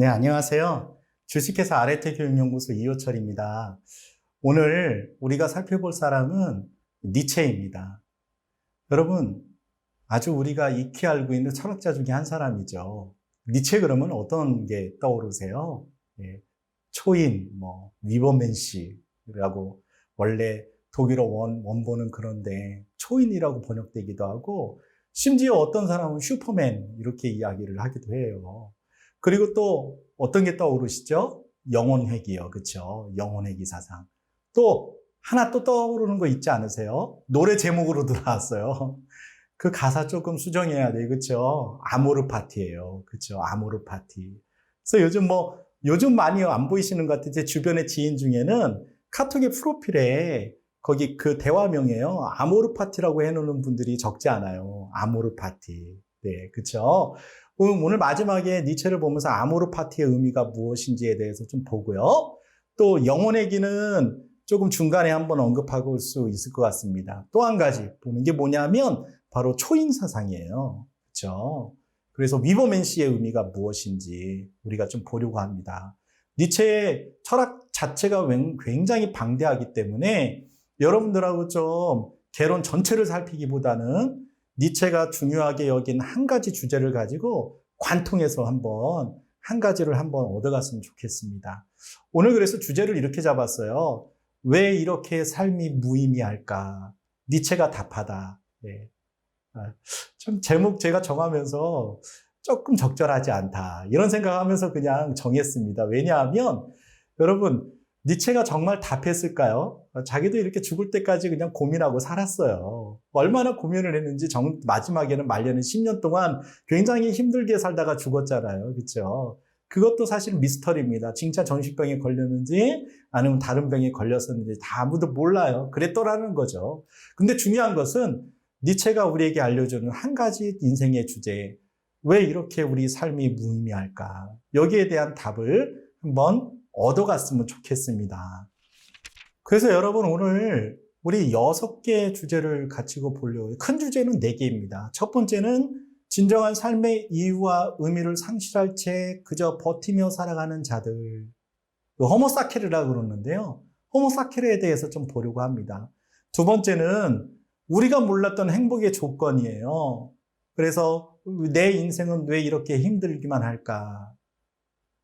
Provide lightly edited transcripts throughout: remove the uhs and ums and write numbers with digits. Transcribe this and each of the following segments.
네, 안녕하세요. 주식회사 아래테교육연구소 이호철입니다. 오늘 우리가 살펴볼 사람은 니체입니다. 여러분, 아주 우리가 익히 알고 있는 철학자 중에 한 사람이죠. 니체 그러면 어떤 게 떠오르세요? 예, 초인, 위버맨시라고 원래 독일어 원본은 그런데 초인이라고 번역되기도 하고 심지어 어떤 사람은 슈퍼맨 이렇게 이야기를 하기도 해요. 그리고 또 어떤 게 떠오르시죠? 영혼회귀요. 그렇죠? 영혼회귀 사상. 또 하나 또 떠오르는 거 있지 않으세요? 노래 제목으로 들어왔어요. 그 가사 조금 수정해야 돼. 그렇죠? 아모르 파티예요. 그렇죠? 아모르 파티. 그래서 요즘 많이 안 보이시는 것 같아요. 제 주변의 지인 중에는 카톡의 프로필에 거기 그 대화명이에요. 아모르 파티라고 해놓는 분들이 적지 않아요. 아모르 파티. 네, 그렇죠? 오늘 마지막에 니체를 보면서 아모르 파티의 의미가 무엇인지에 대해서 좀 보고요. 또 영혼의 기는 조금 중간에 한번 언급하고 올 수 있을 것 같습니다. 또 한 가지 보는 게 뭐냐면 바로 초인 사상이에요. 그렇죠? 그래서 위버맨시의 의미가 무엇인지 우리가 좀 보려고 합니다. 니체의 철학 자체가 굉장히 방대하기 때문에 여러분들하고 좀 개론 전체를 살피기보다는 니체가 중요하게 여긴 한 가지 주제를 가지고 관통해서 한 가지를 한번 얻어갔으면 좋겠습니다. 오늘 그래서 주제를 이렇게 잡았어요. 왜 이렇게 삶이 무의미할까? 니체가 답하다. 네. 좀 제목 제가 정하면서 조금 적절하지 않다. 이런 생각하면서 그냥 정했습니다. 왜냐하면 여러분 니체가 정말 답했을까요? 자기도 이렇게 죽을 때까지 그냥 고민하고 살았어요. 얼마나 고민을 했는지 마지막에는 말년은 10년 동안 굉장히 힘들게 살다가 죽었잖아요. 그렇죠? 그것도 사실 미스터리입니다. 진짜 정신병에 걸렸는지 아니면 다른 병에 걸렸었는지 다 아무도 몰라요. 그랬더라는 거죠. 근데 중요한 것은 니체가 우리에게 알려주는 한 가지 인생의 주제, 왜 이렇게 우리 삶이 무의미할까? 여기에 대한 답을 한번 얻어갔으면 좋겠습니다. 그래서 여러분 오늘 우리 6개의 주제를 가지고 보려고 해요. 큰 주제는 4개입니다. 첫 번째는 진정한 삶의 이유와 의미를 상실할 채 그저 버티며 살아가는 자들. 호모사케르라고 그러는데요. 호모사케르에 대해서 좀 보려고 합니다. 두 번째는 우리가 몰랐던 행복의 조건이에요. 그래서 내 인생은 왜 이렇게 힘들기만 할까?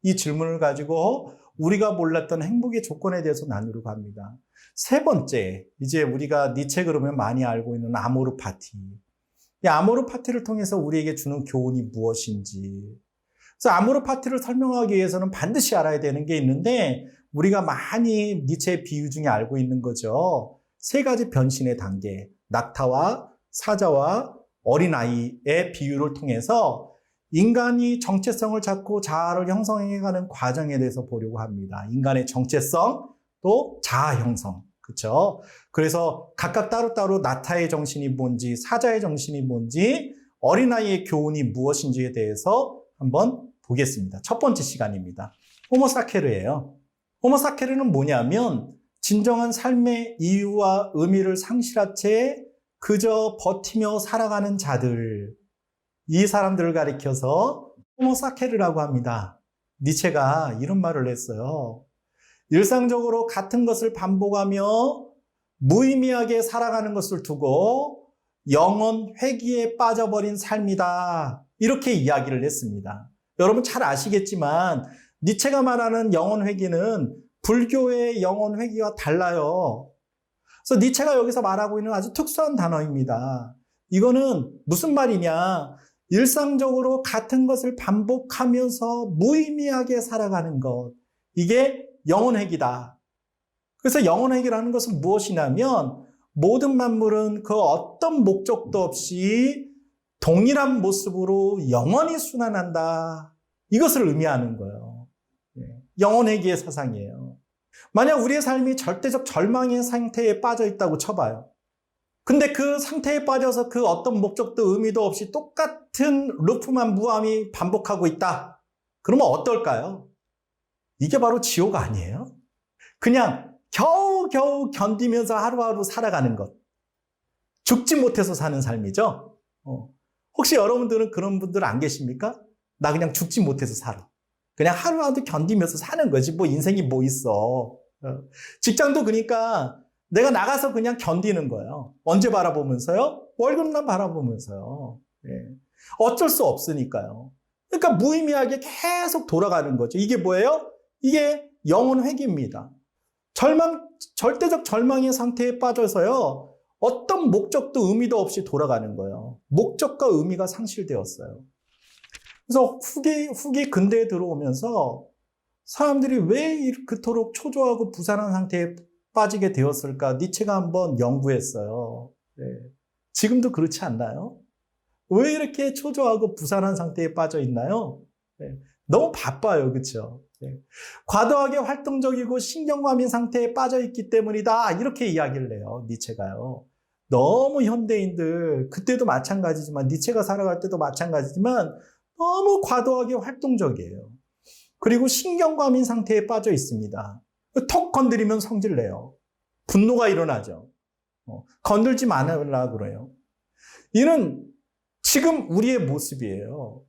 이 질문을 가지고 우리가 몰랐던 행복의 조건에 대해서 나누려고 합니다. 세 번째, 이제 우리가 니체 그러면 많이 알고 있는 아모르 파티. 이 아모르 파티를 통해서 우리에게 주는 교훈이 무엇인지. 그래서 아모르 파티를 설명하기 위해서는 반드시 알아야 되는 게 있는데 우리가 많이 니체의 비유 중에 알고 있는 거죠. 3가지 변신의 단계, 낙타와 사자와 어린아이의 비유를 통해서 인간이 정체성을 찾고 자아를 형성해가는 과정에 대해서 보려고 합니다. 인간의 정체성, 또 자아 형성. 그렇죠? 그래서 각각 따로따로 낙타의 정신이 뭔지, 사자의 정신이 뭔지, 어린아이의 교훈이 무엇인지에 대해서 한번 보겠습니다. 첫 번째 시간입니다. 호모사케르예요. 호모사케르는 뭐냐면 진정한 삶의 이유와 의미를 상실한 채 그저 버티며 살아가는 자들, 이 사람들을 가리켜서 호모사케르라고 합니다. 니체가 이런 말을 했어요. 일상적으로 같은 것을 반복하며 무의미하게 살아가는 것을 두고 영혼 회귀에 빠져버린 삶이다. 이렇게 이야기를 했습니다. 여러분 잘 아시겠지만 니체가 말하는 영혼 회귀는 불교의 영혼 회귀와 달라요. 그래서 니체가 여기서 말하고 있는 아주 특수한 단어입니다. 이거는 무슨 말이냐? 일상적으로 같은 것을 반복하면서 무의미하게 살아가는 것. 이게 영혼회귀다. 그래서 영혼회귀라는 것은 무엇이냐면 모든 만물은 그 어떤 목적도 없이 동일한 모습으로 영원히 순환한다. 이것을 의미하는 거예요. 영혼회귀의 사상이에요. 만약 우리의 삶이 절대적 절망의 상태에 빠져 있다고 쳐봐요. 근데 그 상태에 빠져서 그 어떤 목적도 의미도 없이 똑같은 루프만 무함히 반복하고 있다. 그러면 어떨까요? 이게 바로 지옥 아니에요? 그냥 겨우겨우 견디면서 하루하루 살아가는 것. 죽지 못해서 사는 삶이죠. 혹시 여러분들은 그런 분들 안 계십니까? 나 그냥 죽지 못해서 살아. 그냥 하루하루 견디면서 사는 거지. 뭐 인생이 뭐 있어. 직장도 그러니까 내가 나가서 그냥 견디는 거예요. 언제 바라보면서요? 월급만 바라보면서요. 예. 어쩔 수 없으니까요. 그러니까 무의미하게 계속 돌아가는 거죠. 이게 뭐예요? 이게 영혼 회귀입니다. 절대적 절망의 상태에 빠져서요. 어떤 목적도 의미도 없이 돌아가는 거예요. 목적과 의미가 상실되었어요. 그래서 후기 근대에 들어오면서 사람들이 왜 그토록 초조하고 부산한 상태에 빠지게 되었을까? 니체가 한번 연구했어요. 네. 지금도 그렇지 않나요? 왜 이렇게 초조하고 부산한 상태에 빠져 있나요? 네. 너무 바빠요. 그렇죠? 네. 과도하게 활동적이고 신경과민 상태에 빠져 있기 때문이다. 이렇게 이야기를 해요. 니체가요. 너무 현대인들, 그때도 마찬가지지만, 니체가 살아갈 때도 마찬가지지만, 너무 과도하게 활동적이에요. 그리고 신경과민 상태에 빠져 있습니다. 턱 건드리면 성질내요. 분노가 일어나죠. 건들지 말으려고 그래요. 이는 지금 우리의 모습이에요.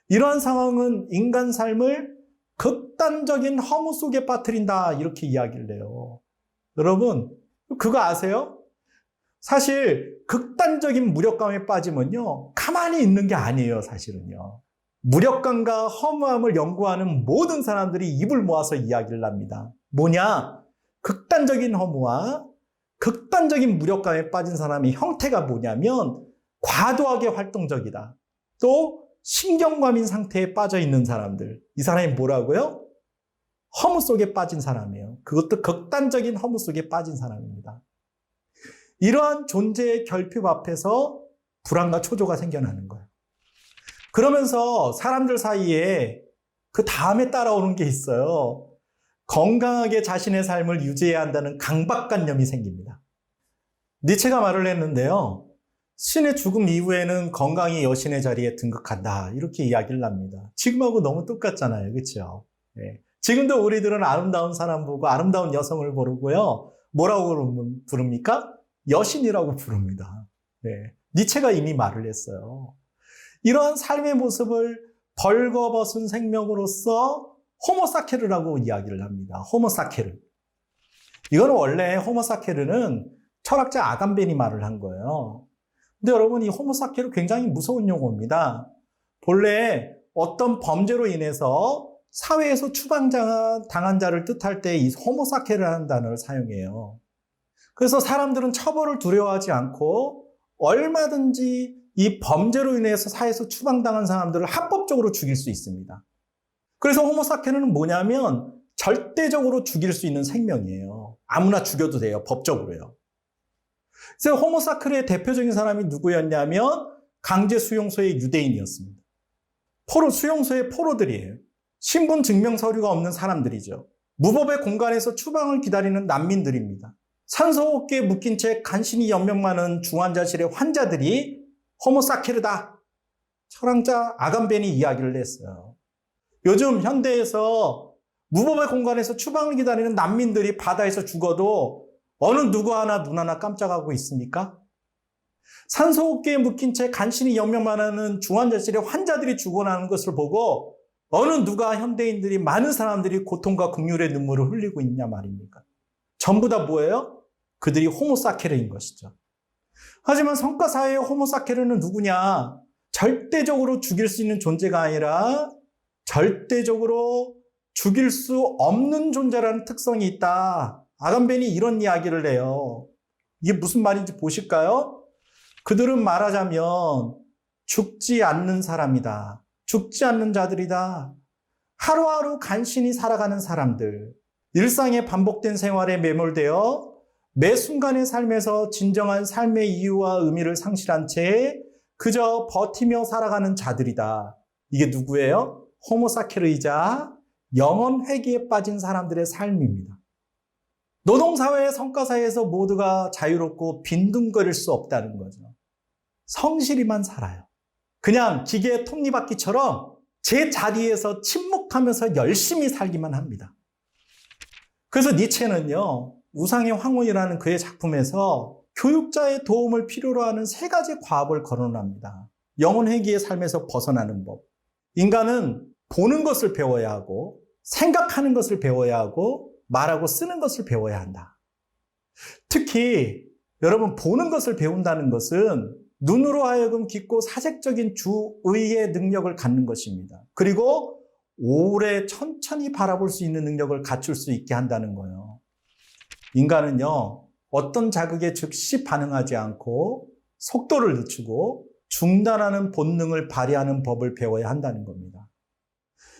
이러한 상황은 인간 삶을 극단적인 허무 속에 빠뜨린다. 이렇게 이야기를 해요. 여러분, 그거 아세요? 사실 극단적인 무력감에 빠지면요. 가만히 있는 게 아니에요. 사실은요. 무력감과 허무함을 연구하는 모든 사람들이 입을 모아서 이야기를 합니다. 뭐냐? 극단적인 허무와 극단적인 무력감에 빠진 사람의 형태가 뭐냐면 과도하게 활동적이다. 또 신경과민 상태에 빠져 있는 사람들. 이 사람이 뭐라고요? 허무 속에 빠진 사람이에요. 그것도 극단적인 허무 속에 빠진 사람입니다. 이러한 존재의 결핍 앞에서 불안과 초조가 생겨나는 거예요. 그러면서 사람들 사이에 그 다음에 따라오는 게 있어요. 건강하게 자신의 삶을 유지해야 한다는 강박관념이 생깁니다. 니체가 말을 했는데요. 신의 죽음 이후에는 건강이 여신의 자리에 등극한다. 이렇게 이야기를 합니다. 지금하고 너무 똑같잖아요. 그렇죠? 네. 지금도 우리들은 아름다운 사람 보고 아름다운 여성을 부르고요. 뭐라고 부릅니까? 여신이라고 부릅니다. 네. 니체가 이미 말을 했어요. 이러한 삶의 모습을 벌거벗은 생명으로서 호모사케르라고 이야기를 합니다. 호모사케르. 이거는 원래 호모사케르는 철학자 아감벤이 말을 한 거예요. 근데 여러분 이 호모사케르 굉장히 무서운 용어입니다. 본래 어떤 범죄로 인해서 사회에서 추방당한 자를 뜻할 때 이 호모사케르라는 단어를 사용해요. 그래서 사람들은 처벌을 두려워하지 않고 얼마든지 이 범죄로 인해서 사회에서 추방당한 사람들을 합법적으로 죽일 수 있습니다. 그래서 호모사케르는 뭐냐면 절대적으로 죽일 수 있는 생명이에요. 아무나 죽여도 돼요. 법적으로요. 그래서 호모사케르의 대표적인 사람이 누구였냐면 강제 수용소의 유대인이었습니다. 수용소의 포로들이에요. 신분 증명 서류가 없는 사람들이죠. 무법의 공간에서 추방을 기다리는 난민들입니다. 산소호흡기에 묶인 채 간신히 연명많은 중환자실의 환자들이 호모사케르다. 철학자 아감벤이 이야기를 했어요. 요즘 현대에서 무법의 공간에서 추방을 기다리는 난민들이 바다에서 죽어도 어느 누구 하나 눈 하나 깜짝하고 있습니까? 산소호흡기에 묶인 채 간신히 연명많은 중환자실의 환자들이 죽어나는 것을 보고 어느 누가 현대인들이 많은 사람들이 고통과 긍휼의 눈물을 흘리고 있냐 말입니까? 전부 다 뭐예요? 그들이 호모사케르인 것이죠. 하지만 성과사회의 호모사케르는 누구냐? 절대적으로 죽일 수 있는 존재가 아니라 절대적으로 죽일 수 없는 존재라는 특성이 있다. 아감벤이 이런 이야기를 해요. 이게 무슨 말인지 보실까요? 그들은 말하자면 죽지 않는 사람이다. 죽지 않는 자들이다. 하루하루 간신히 살아가는 사람들. 일상의 반복된 생활에 매몰되어 매 순간의 삶에서 진정한 삶의 이유와 의미를 상실한 채 그저 버티며 살아가는 자들이다. 이게 누구예요? 호모사케르이자 영원 회귀에 빠진 사람들의 삶입니다. 노동사회의 성과사회에서 모두가 자유롭고 빈둥거릴 수 없다는 거죠. 성실히만 살아요. 그냥 기계의 톱니바퀴처럼 제 자리에서 침묵하면서 열심히 살기만 합니다. 그래서 니체는요, 우상의 황혼이라는 그의 작품에서 교육자의 도움을 필요로 하는 세 가지 과업을 거론합니다. 영혼 회귀의 삶에서 벗어나는 법. 인간은 보는 것을 배워야 하고, 생각하는 것을 배워야 하고, 말하고 쓰는 것을 배워야 한다. 특히 여러분, 보는 것을 배운다는 것은 눈으로 하여금 깊고 사색적인 주의의 능력을 갖는 것입니다. 그리고 오래 천천히 바라볼 수 있는 능력을 갖출 수 있게 한다는 거예요. 인간은요, 어떤 자극에 즉시 반응하지 않고 속도를 늦추고 중단하는 본능을 발휘하는 법을 배워야 한다는 겁니다.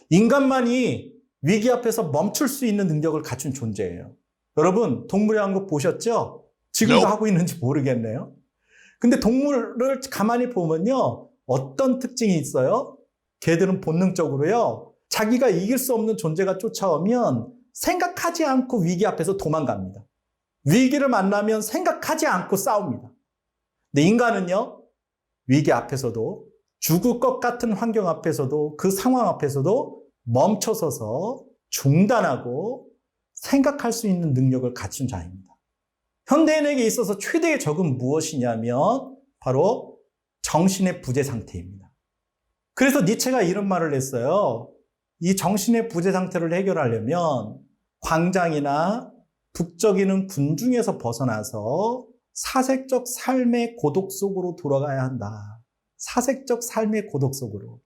인간만이 위기 앞에서 멈출 수 있는 능력을 갖춘 존재예요. 여러분, 동물의 왕국 보셨죠? 지금도 하고 있는지 모르겠네요. 근데 동물을 가만히 보면요, 어떤 특징이 있어요? 걔들은 본능적으로요, 자기가 이길 수 없는 존재가 쫓아오면 생각하지 않고 위기 앞에서 도망갑니다. 위기를 만나면 생각하지 않고 싸웁니다. 근데 인간은요, 위기 앞에서도, 죽을 것 같은 환경 앞에서도, 그 상황 앞에서도 멈춰서서 중단하고 생각할 수 있는 능력을 갖춘 자입니다. 현대인에게 있어서 최대의 적은 무엇이냐면 바로 정신의 부재 상태입니다. 그래서 니체가 이런 말을 했어요. 이 정신의 부재 상태를 해결하려면 광장이나 북적이는 군중에서 벗어나서 사색적 삶의 고독 속으로 돌아가야 한다. 사색적 삶의 고독 속으로.